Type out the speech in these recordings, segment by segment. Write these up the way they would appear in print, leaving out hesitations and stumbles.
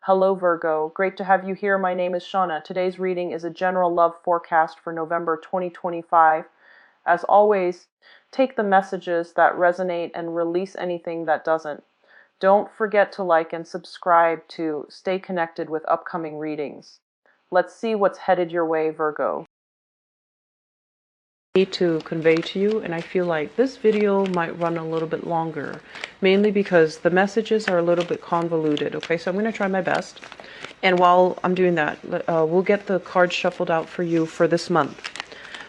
Hello Virgo, great to have you here. My name is Shauna. Today's reading is a general love forecast for November 2025. As always, take the messages that resonate and release anything that doesn't. Don't forget to like and subscribe to stay connected with upcoming readings. Let's see what's headed your way, Virgo. To convey to you, and I feel like this video might run a little bit longer, mainly because the messages are a little bit convoluted. Okay, so I'm going to try my best, and while I'm doing that, we'll get the cards shuffled out for you for this month.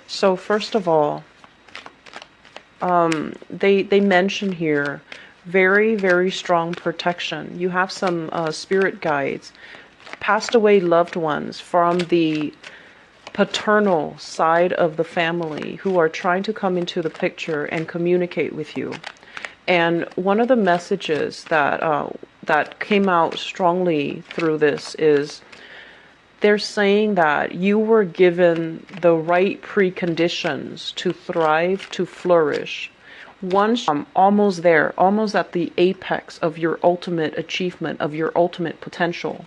So first of all, they mention here very strong protection. You have some spirit guides, passed away loved ones from the paternal side of the family who are trying to come into the picture and communicate with you. And one of the messages that came out strongly through this is they're saying that you were given the right preconditions to thrive, to flourish. Once almost there, almost at the apex of your ultimate achievement, of your ultimate potential.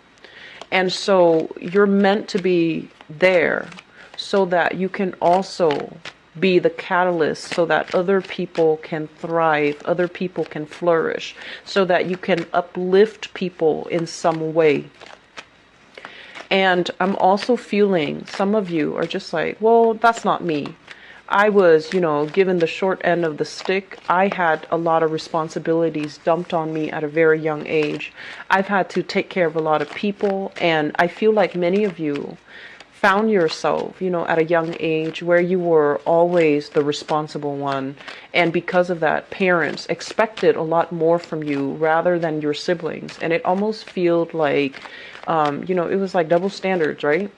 And so you're meant to be there so that you can also be the catalyst so that other people can thrive, other people can flourish, so that you can uplift people in some way. And I'm also feeling some of you are just like, well, that's not me. I was, given the short end of the stick. I had a lot of responsibilities dumped on me at a very young age. I've had to take care of a lot of people, and I feel like many of you found yourself, at a young age where you were always the responsible one. And because of that, parents expected a lot more from you rather than your siblings. And it almost felt like, it was like double standards, right?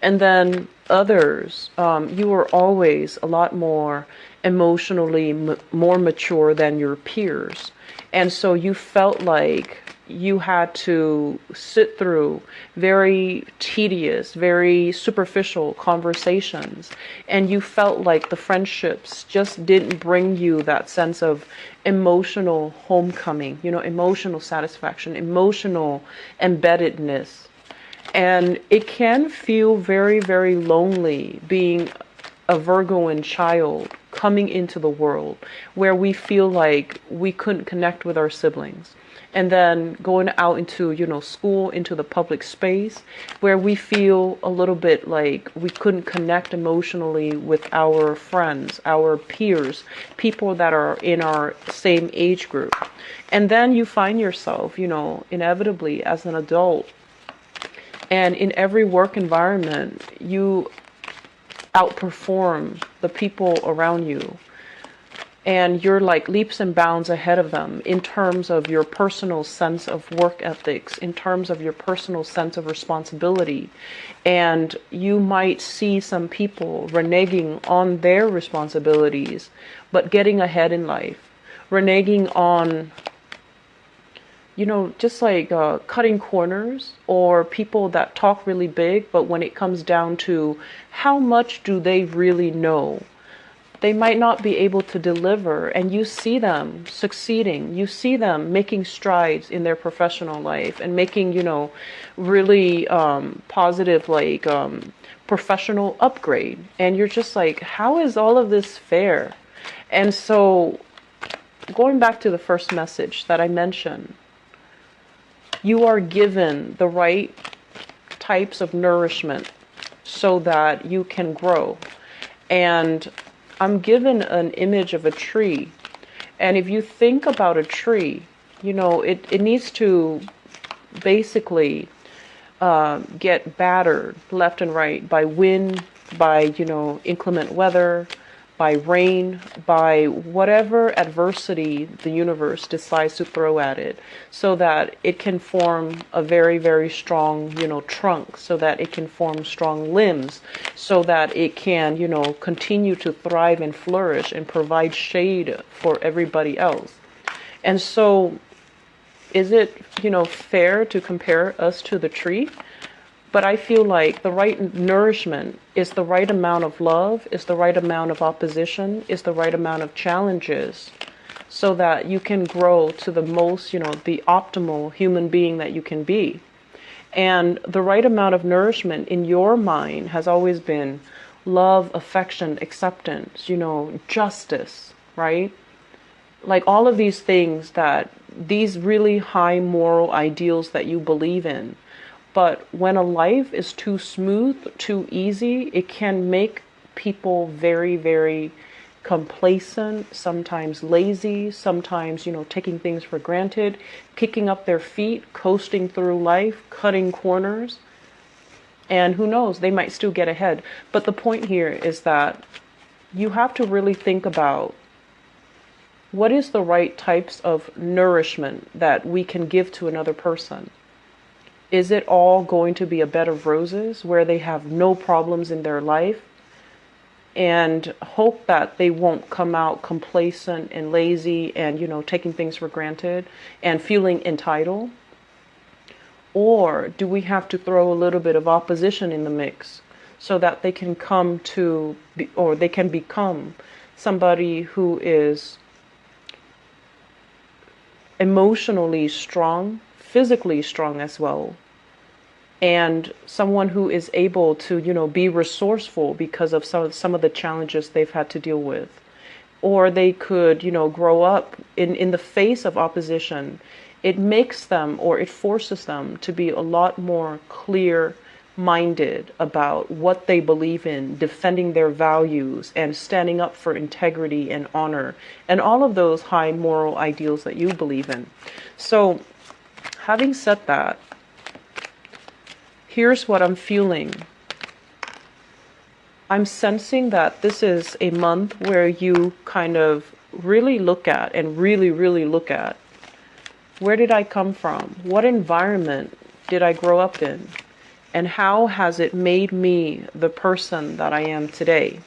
And then others, you were always a lot more emotionally more mature than your peers. And so you felt like you had to sit through very tedious, very superficial conversations. And you felt like the friendships just didn't bring you that sense of emotional homecoming, emotional satisfaction, emotional embeddedness. And it can feel very lonely being a Virgoan child coming into the world where we feel like we couldn't connect with our siblings. And then going out into, school, into the public space where we feel a little bit like we couldn't connect emotionally with our friends, our peers, people that are in our same age group. And then you find yourself, inevitably as an adult, and in every work environment, you outperform the people around you. And you're like leaps and bounds ahead of them in terms of your personal sense of work ethics, in terms of your personal sense of responsibility. And you might see some people reneging on their responsibilities, but getting ahead in life, reneging on just like cutting corners, or people that talk really big, but when it comes down to how much do they really know, they might not be able to deliver. And you see them succeeding, you see them making strides in their professional life and making, really positive, like professional upgrade. And you're just like, how is all of this fair? And so going back to the first message that I mentioned, you are given the right types of nourishment so that you can grow. And I'm given an image of a tree. And if you think about a tree, it needs to basically get battered left and right by wind, by, inclement weather, by rain, by whatever adversity the universe decides to throw at it, so that it can form a very strong, trunk, so that it can form strong limbs, so that it can, continue to thrive and flourish and provide shade for everybody else. And so is it, fair to compare us to the tree? But I feel like the right nourishment is the right amount of love, is the right amount of opposition, is the right amount of challenges, so that you can grow to the most, the optimal human being that you can be. And the right amount of nourishment in your mind has always been love, affection, acceptance, justice, right? Like all of these things, that these really high moral ideals that you believe in. But when a life is too smooth, too easy, it can make people very, very complacent, sometimes lazy, sometimes, taking things for granted, kicking up their feet, coasting through life, cutting corners. And who knows, they might still get ahead. But the point here is that you have to really think about what is the right types of nourishment that we can give to another person. Is it all going to be a bed of roses where they have no problems in their life and hope that they won't come out complacent and lazy and, taking things for granted and feeling entitled? Or do we have to throw a little bit of opposition in the mix so that they can they can become somebody who is emotionally strong, physically strong as well, and someone who is able to, be resourceful because of some of the challenges they've had to deal with? Or they could, grow up in the face of opposition. It makes them, or it forces them to be a lot more clear-minded about what they believe in, defending their values and standing up for integrity and honor and all of those high moral ideals that you believe in. So, having said that, here's what I'm feeling. I'm sensing that this is a month where you kind of really look at and really, really look at, where did I come from? What environment did I grow up in? And how has it made me the person that I am today?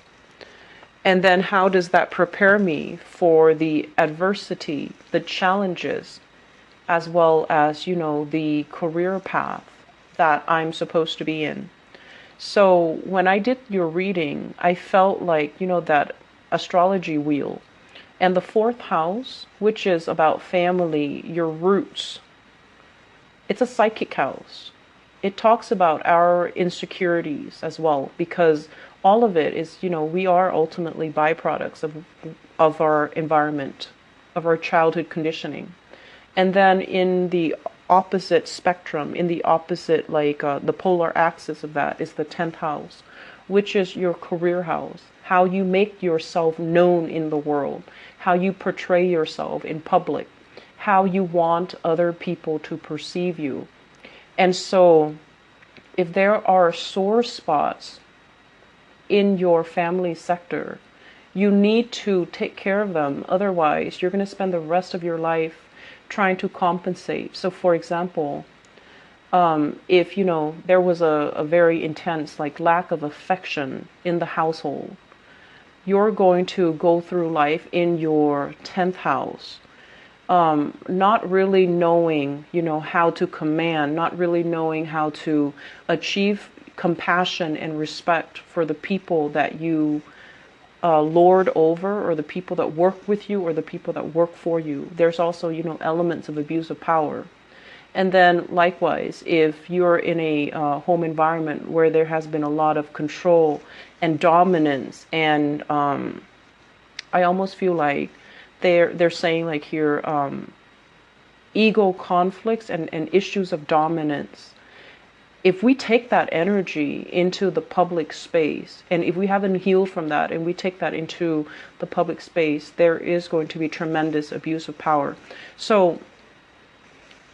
And then how does that prepare me for the adversity, the challenges, as well as, the career path that I'm supposed to be in? So when I did your reading, I felt like, that astrology wheel. And the fourth house, which is about family, your roots, it's a psychic house. It talks about our insecurities as well, because all of it is, we are ultimately byproducts of our environment, of our childhood conditioning. And then in the opposite spectrum, in the opposite, the polar axis of that is the 10th house, which is your career house, how you make yourself known in the world, how you portray yourself in public, how you want other people to perceive you. And so if there are sore spots in your family sector, you need to take care of them. Otherwise, you're going to spend the rest of your life trying to compensate. So for example, if there was a very intense lack of affection in the household, you're going to go through life in your 10th house, not really knowing, how to command, not really knowing how to achieve compassion and respect for the people that you lord over, or the people that work with you, or the people that work for you. There's also, elements of abuse of power. And then likewise, if you're in a home environment where there has been a lot of control and dominance, and I almost feel like they're saying here, ego conflicts and issues of dominance. If we take that energy into the public space, and if we haven't healed from that and we take that into the public space, there is going to be tremendous abuse of power. So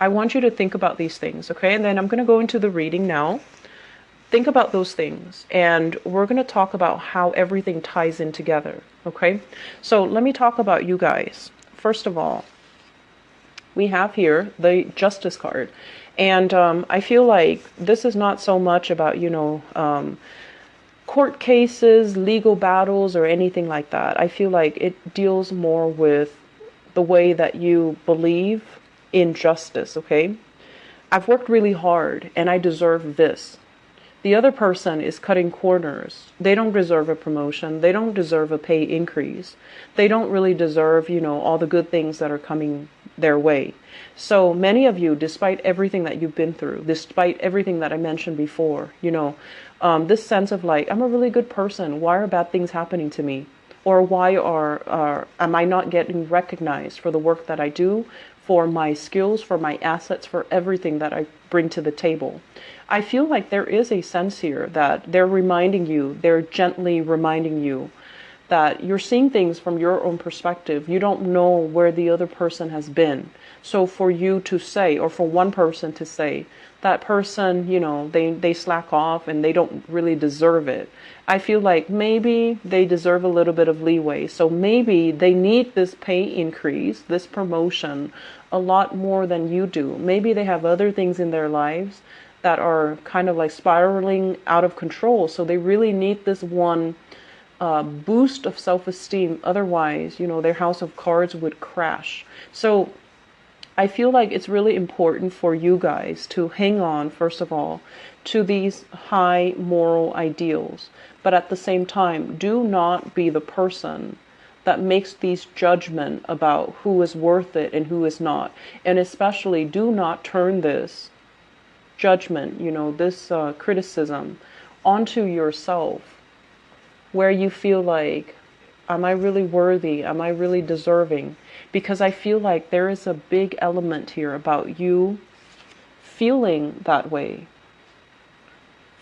I want you to think about these things, okay? And then I'm going to go into the reading now. Think about those things, and we're going to talk about how everything ties in together, okay? So let me talk about you guys. First of all, we have here the Justice card. And I feel like this is not so much about, court cases, legal battles, or anything like that. I feel like it deals more with the way that you believe in justice, okay? I've worked really hard and I deserve this. The other person is cutting corners. They don't deserve a promotion. They don't deserve a pay increase. They don't really deserve, all the good things that are coming their way. So many of you, despite everything that you've been through, despite everything that I mentioned before, this sense of like, I'm a really good person. Why are bad things happening to me? Or why am I not getting recognized for the work that I do, for my skills, for my assets, for everything that I bring to the table? I feel like there is a sense here that they're gently reminding you that you're seeing things from your own perspective. You don't know where the other person has been. So for you to say, or for one person to say, that person, they slack off and they don't really deserve it. I feel like maybe they deserve a little bit of leeway. So maybe they need this pay increase, this promotion, a lot more than you do. Maybe they have other things in their lives that are kind of like spiraling out of control. So they really need this one boost of self-esteem. Otherwise, their house of cards would crash. So I feel like it's really important for you guys to hang on, first of all, to these high moral ideals. But at the same time, do not be the person that makes these judgments about who is worth it and who is not. And especially do not turn this judgment, this criticism onto yourself, where you feel like, am I really worthy? Am I really deserving? Because I feel like there is a big element here about you feeling that way.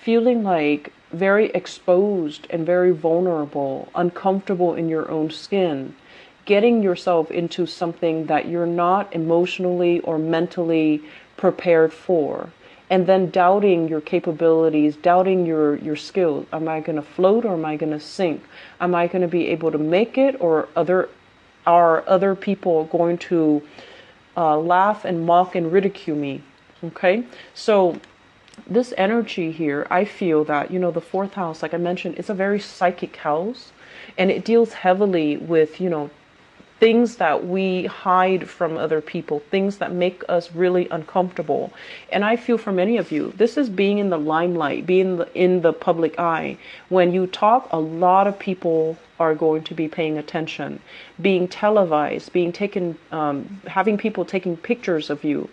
Feeling like very exposed and very vulnerable, uncomfortable in your own skin, getting yourself into something that you're not emotionally or mentally prepared for. And then doubting your capabilities, doubting your skills. Am I going to float or am I going to sink? Am I going to be able to make it, or are other people going to laugh and mock and ridicule me? Okay, so this energy here, I feel that, the fourth house, like I mentioned, is a very psychic house, and it deals heavily with, things that we hide from other people, things that make us really uncomfortable. And I feel for many of you, this is being in the limelight, being in the public eye. When you talk, a lot of people are going to be paying attention, being televised, being taken, having people taking pictures of you,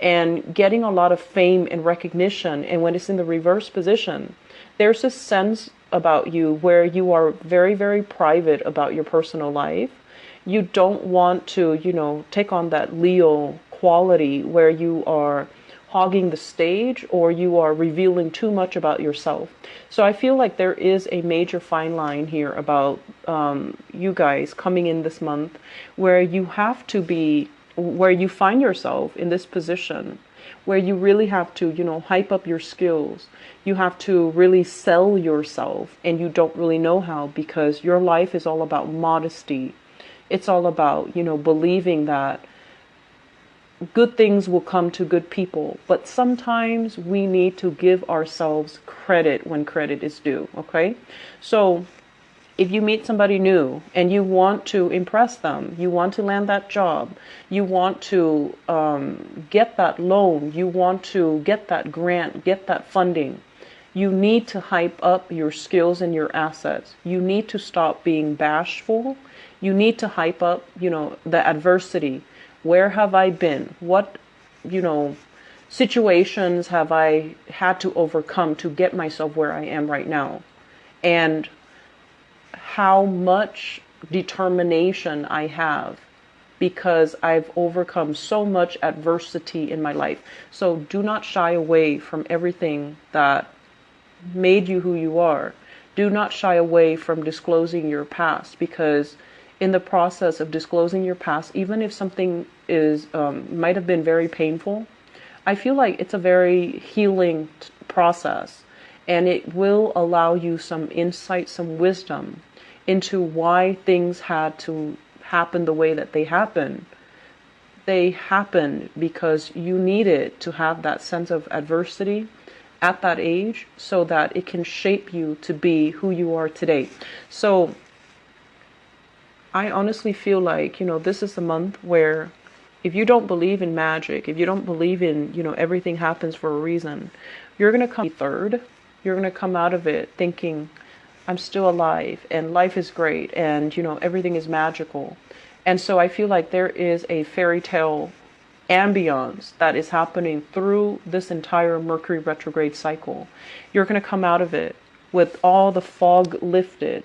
and getting a lot of fame and recognition. And when it's in the reverse position, there's a sense about you where you are very, very private about your personal life. You don't want to, take on that Leo quality where you are hogging the stage or you are revealing too much about yourself. So I feel like there is a major fine line here about you guys coming in this month where you have to be, where you find yourself in this position where you really have to, hype up your skills. You have to really sell yourself, and you don't really know how, because your life is all about modesty. It's all about, believing that good things will come to good people. But sometimes we need to give ourselves credit when credit is due, okay? So if you meet somebody new and you want to impress them, you want to land that job, you want to get that loan, you want to get that grant, get that funding, you need to hype up your skills and your assets. You need to stop being bashful. You need to hype up, the adversity. Where have I been? What, situations have I had to overcome to get myself where I am right now? And how much determination I have because I've overcome so much adversity in my life. So do not shy away from everything that made you who you are. Do not shy away from disclosing your past, because in the process of disclosing your past, even if something is might have been very painful, I feel like it's a very healing process, and it will allow you some insight, some wisdom into why things had to happen the way that they happened. They happened because you needed to have that sense of adversity at that age so that it can shape you to be who you are today. So I honestly feel like, this is a month where if you don't believe in magic, if you don't believe in, everything happens for a reason, you're going to come third. You're going to come out of it thinking, I'm still alive and life is great and, everything is magical. And so I feel like there is a fairy tale ambience that is happening through this entire Mercury retrograde cycle. You're going to come out of it with all the fog lifted,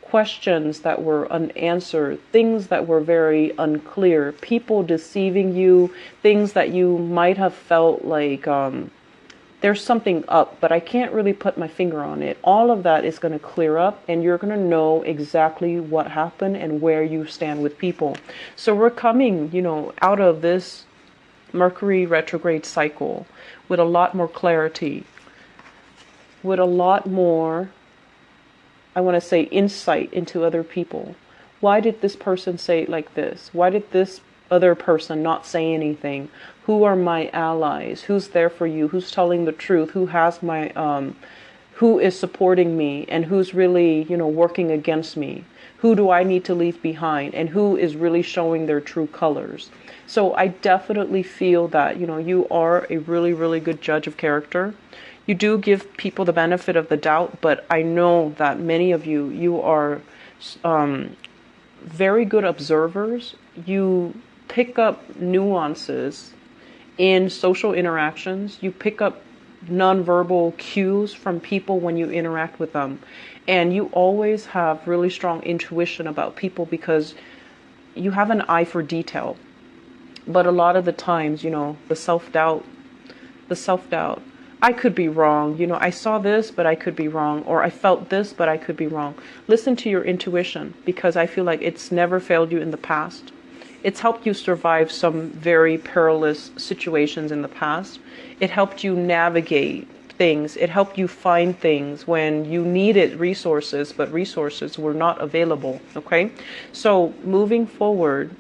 questions that were unanswered, things that were very unclear, people deceiving you, things that you might have felt like there's something up, but I can't really put my finger on it. All of that is going to clear up, and you're going to know exactly what happened and where you stand with people. So we're coming, out of this Mercury retrograde cycle with a lot more clarity, with a lot more, I want to say, insight into other people. Why did this person say it like this? Why did this other person not say anything? Who are my allies? Who's there for you? Who's telling the truth? Who has my who is supporting me, and who's really, working against me? Who do I need to leave behind, and who is really showing their true colors? So I definitely feel that, you are a really, really good judge of character. You do give people the benefit of the doubt, but I know that many of you are very good observers. You pick up nuances in social interactions. You pick up nonverbal cues from people when you interact with them. And you always have really strong intuition about people because you have an eye for detail. But a lot of the times, the self-doubt, I could be wrong. I saw this, but I could be wrong. Or I felt this, but I could be wrong. Listen to your intuition, because I feel like it's never failed you in the past. It's helped you survive some very perilous situations in the past. It helped you navigate things. It helped you find things when you needed resources, but resources were not available. Okay? So moving forward,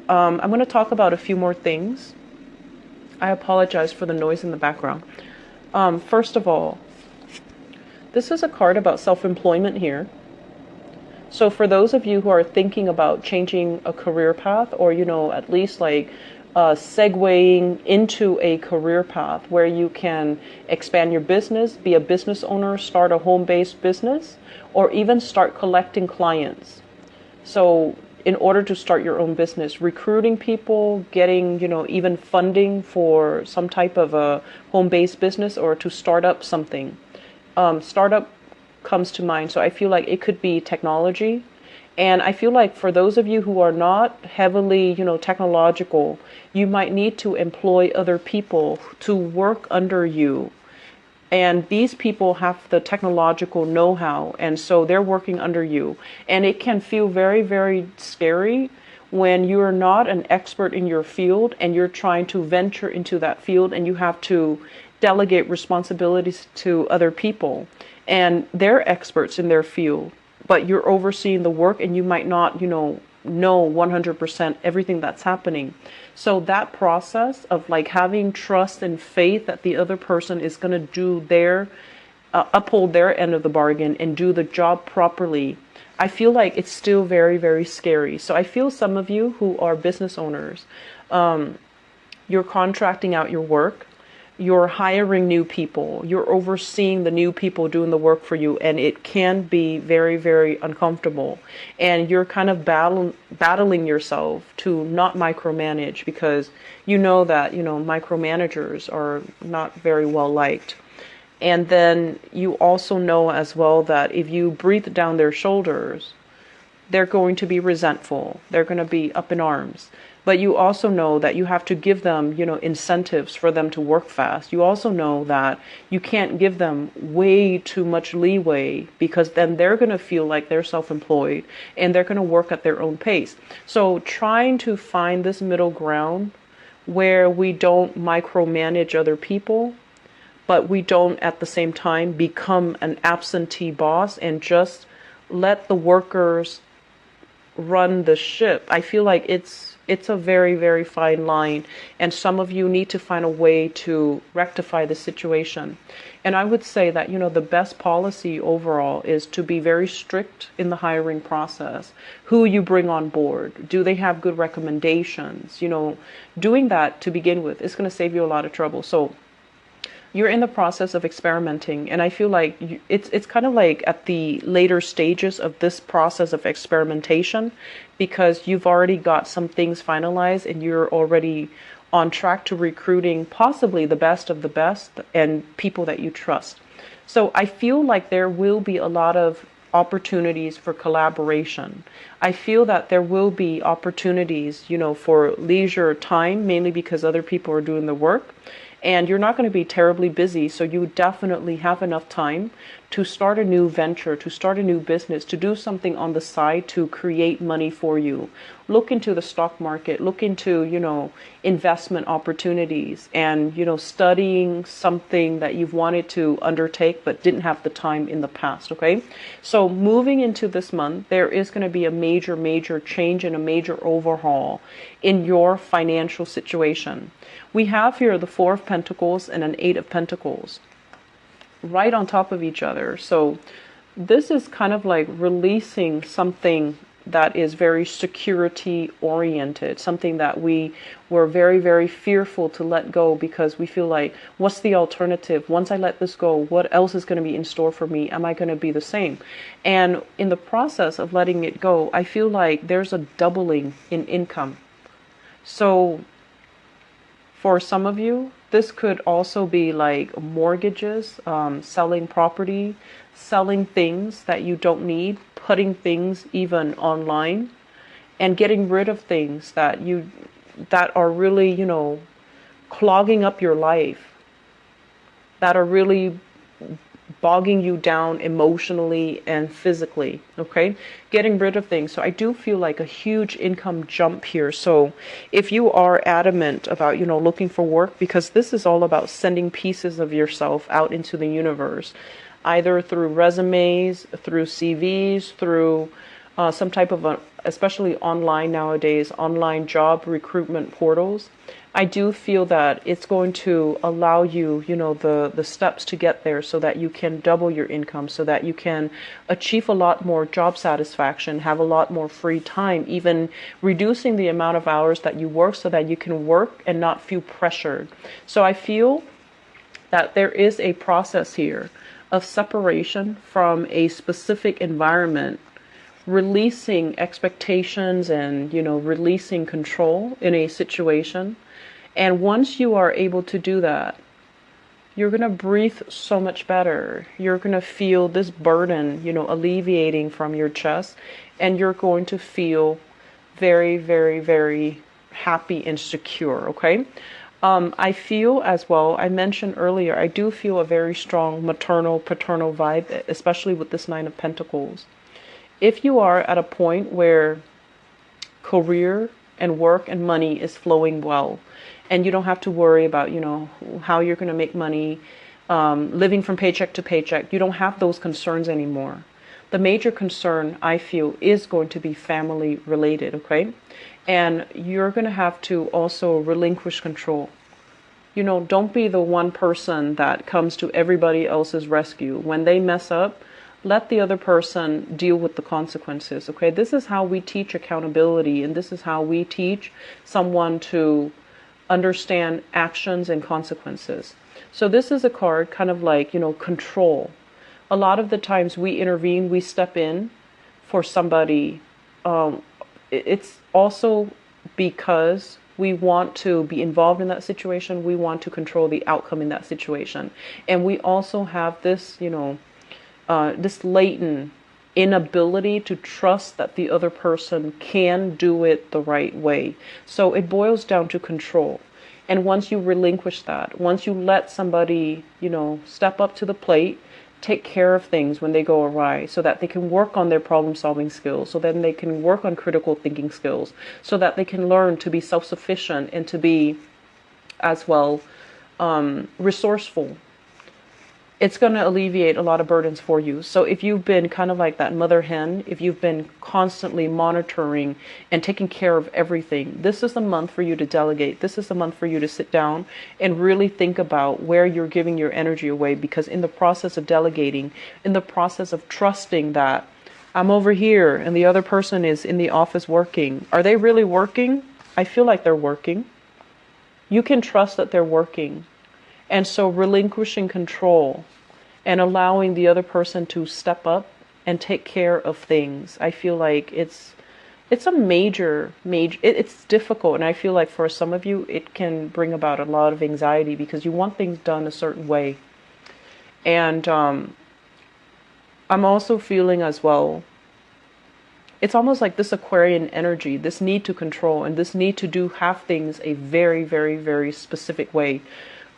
I'm going to talk about a few more things. I apologize for the noise in the background. First of all, this is a card about self-employment here. So for those of you who are thinking about changing a career path, or, at least like segueing into a career path where you can expand your business, be a business owner, start a home-based business, or even start collecting clients. So in order to start your own business, recruiting people, getting, even funding for some type of a home-based business, or to start up something. Startup comes to mind. So I feel like it could be technology. And I feel like for those of you who are not heavily, technological, you might need to employ other people to work under you. And these people have the technological know-how, and so they're working under you. And it can feel very, very scary when you're not an expert in your field and you're trying to venture into that field, and you have to delegate responsibilities to other people. And they're experts in their field, but you're overseeing the work, and you might not, know 100% everything that's happening. So that process of like having trust and faith that the other person is going to do their, uphold their end of the bargain and do the job properly, I feel like it's still very, very scary. So I feel some of you who are business owners, you're contracting out your work. You're hiring new people, you're overseeing the new people doing the work for you, and it can be very, very uncomfortable. And you're kind of battling yourself to not micromanage, because you know that, micromanagers are not very well liked. And then you also know as well that if you breathe down their shoulders, they're going to be resentful. They're going to be up in arms. But you also know that you have to give them, incentives for them to work fast. You also know that you can't give them way too much leeway, because then they're going to feel like they're self-employed and they're going to work at their own pace. So trying to find this middle ground where we don't micromanage other people, but we don't at the same time become an absentee boss and just let the workers run the ship. I feel like it's a very, very fine line, and some of you need to find a way to rectify the situation. And I would say that, the best policy overall is to be very strict in the hiring process. Who you bring on board, do they have good recommendations? Doing that to begin with is going to save you a lot of trouble. So You're in the process of experimenting, and I feel like it's kind of like at the later stages of this process of experimentation, because you've already got some things finalized and you're already on track to recruiting possibly the best of the best and people that you trust. So I feel like there will be a lot of opportunities for collaboration. I feel that there will be opportunities, for leisure time, mainly because other people are doing the work. And you're not going to be terribly busy, so you definitely have enough time to start a new venture, to start a new business, to do something on the side to create money for you. Look into the stock market, look into, investment opportunities, and, studying something that you've wanted to undertake but didn't have the time in the past, okay? So moving into this month, there is going to be a major, major change and a major overhaul in your financial situation. We have here the Four of Pentacles and an Eight of Pentacles right on top of each other. So this is kind of like releasing something that is very security oriented, something that we were very, very fearful to let go because we feel like, what's the alternative? Once I let this go, what else is going to be in store for me? Am I going to be the same? And in the process of letting it go, I feel like there's a doubling in income. So for some of you, this could also be like mortgages, selling property, selling things that you don't need, putting things even online, and getting rid of things that are really, clogging up your life, that are really bogging you down emotionally and physically, okay? Getting rid of things. So I do feel like a huge income jump here. So if you are adamant about, looking for work, because this is all about sending pieces of yourself out into the universe, either through resumes, through CVs, through some type of, especially online nowadays, online job recruitment portals. I do feel that it's going to allow you, the steps to get there so that you can double your income, so that you can achieve a lot more job satisfaction, have a lot more free time, even reducing the amount of hours that you work so that you can work and not feel pressured. So I feel that there is a process here of separation from a specific environment, releasing expectations and, releasing control in a situation. And once you are able to do that, you're going to breathe so much better. You're going to feel this burden, alleviating from your chest, and you're going to feel very, very, very happy and secure, okay? I feel as well, I mentioned earlier, I do feel a very strong maternal, paternal vibe, especially with this Nine of Pentacles. If you are at a point where career and work and money is flowing well, and you don't have to worry about, how you're going to make money, living from paycheck to paycheck, you don't have those concerns anymore. The major concern, I feel, is going to be family related, okay? And you're going to have to also relinquish control. Don't be the one person that comes to everybody else's rescue. When they mess up, let the other person deal with the consequences, okay? This is how we teach accountability, and this is how we teach someone to understand actions and consequences. So this is a card kind of like, control. A lot of the times we intervene, we step in for somebody. It's also because we want to be involved in that situation. We want to control the outcome in that situation. And we also have this, this latent inability to trust that the other person can do it the right way. So it boils down to control. And once you relinquish that, once you let somebody, step up to the plate, take care of things when they go awry, so that they can work on their problem solving skills, so then they can work on critical thinking skills, so that they can learn to be self-sufficient and to be as well resourceful. It's going to alleviate a lot of burdens for you. So if you've been kind of like that mother hen, if you've been constantly monitoring and taking care of everything, this is the month for you to delegate. This is the month for you to sit down and really think about where you're giving your energy away. Because in the process of delegating, in the process of trusting that I'm over here and the other person is in the office working, are they really working? I feel like they're working. You can trust that they're working. And so relinquishing control and allowing the other person to step up and take care of things. I feel like it's a major it's difficult, and I feel like for some of you it can bring about a lot of anxiety because you want things done a certain way. And I'm also feeling as well, it's almost like this Aquarian energy, this need to control and this need to have things a very, very, very specific way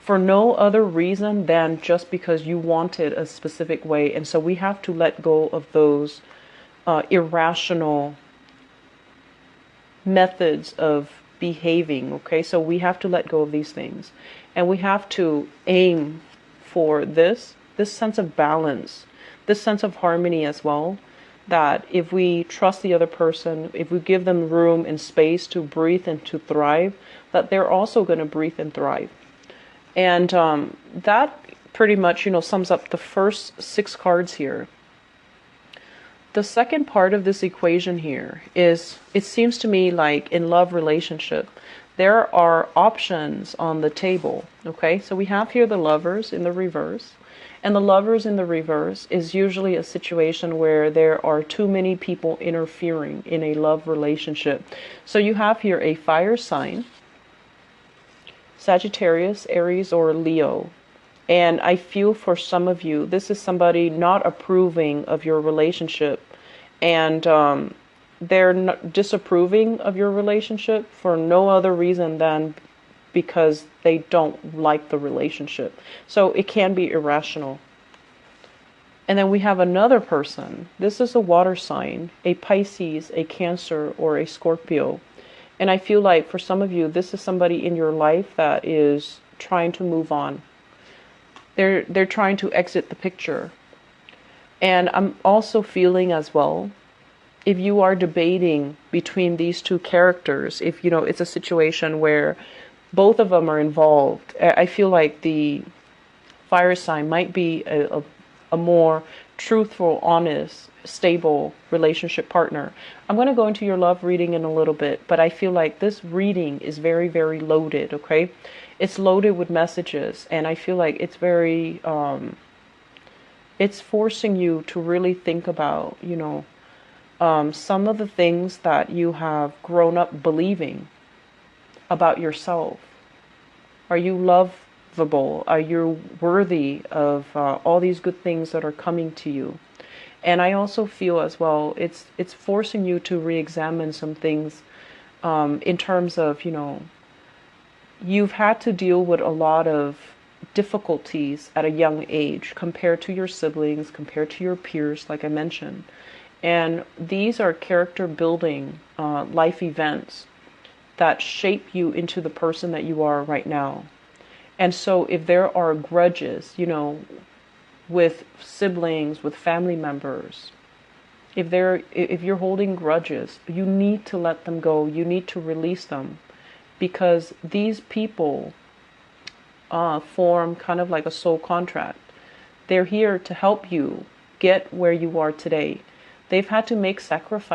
for no other reason than just because you want it a specific way. And so we have to let go of those irrational methods of behaving. Okay, so we have to let go of these things, and we have to aim for this sense of balance, this sense of harmony as well, that if we trust the other person, if we give them room and space to breathe and to thrive, that they're also going to breathe and thrive. And that pretty much, sums up the first 6 cards here. The second part of this equation here is, it seems to me like in love relationship, there are options on the table. Okay, so we have here the Lovers in the reverse. And the Lovers in the reverse is usually a situation where there are too many people interfering in a love relationship. So you have here a fire sign, Sagittarius, Aries, or Leo. And I feel for some of you, this is somebody not approving of your relationship. And they're not disapproving of your relationship for no other reason than because they don't like the relationship. So it can be irrational. And then we have another person. This is a water sign, a Pisces, a Cancer, or a Scorpio. And I feel like for some of you, this is somebody in your life that is trying to move on. They're trying to exit the picture. And I'm also feeling as well, if you are debating between these two characters, if it's a situation where both of them are involved, I feel like the fire sign might be a more truthful, honest, stable relationship partner. I'm going to go into your love reading in a little bit, but I feel like this reading is very, very loaded, okay? It's loaded with messages, and I feel like it's very, it's forcing you to really think about, some of the things that you have grown up believing about yourself. Are you lovable? Are you worthy of all these good things that are coming to you? And I also feel as well, it's forcing you to re-examine some things in terms of, you've had to deal with a lot of difficulties at a young age compared to your siblings, compared to your peers, like I mentioned. And these are character building life events that shape you into the person that you are right now. And so if there are grudges, with siblings, with family members, if you're holding grudges, you need to let them go. You need to release them, because these people form kind of like a soul contract. They're here to help you get where you are today. They've had to make sacrifices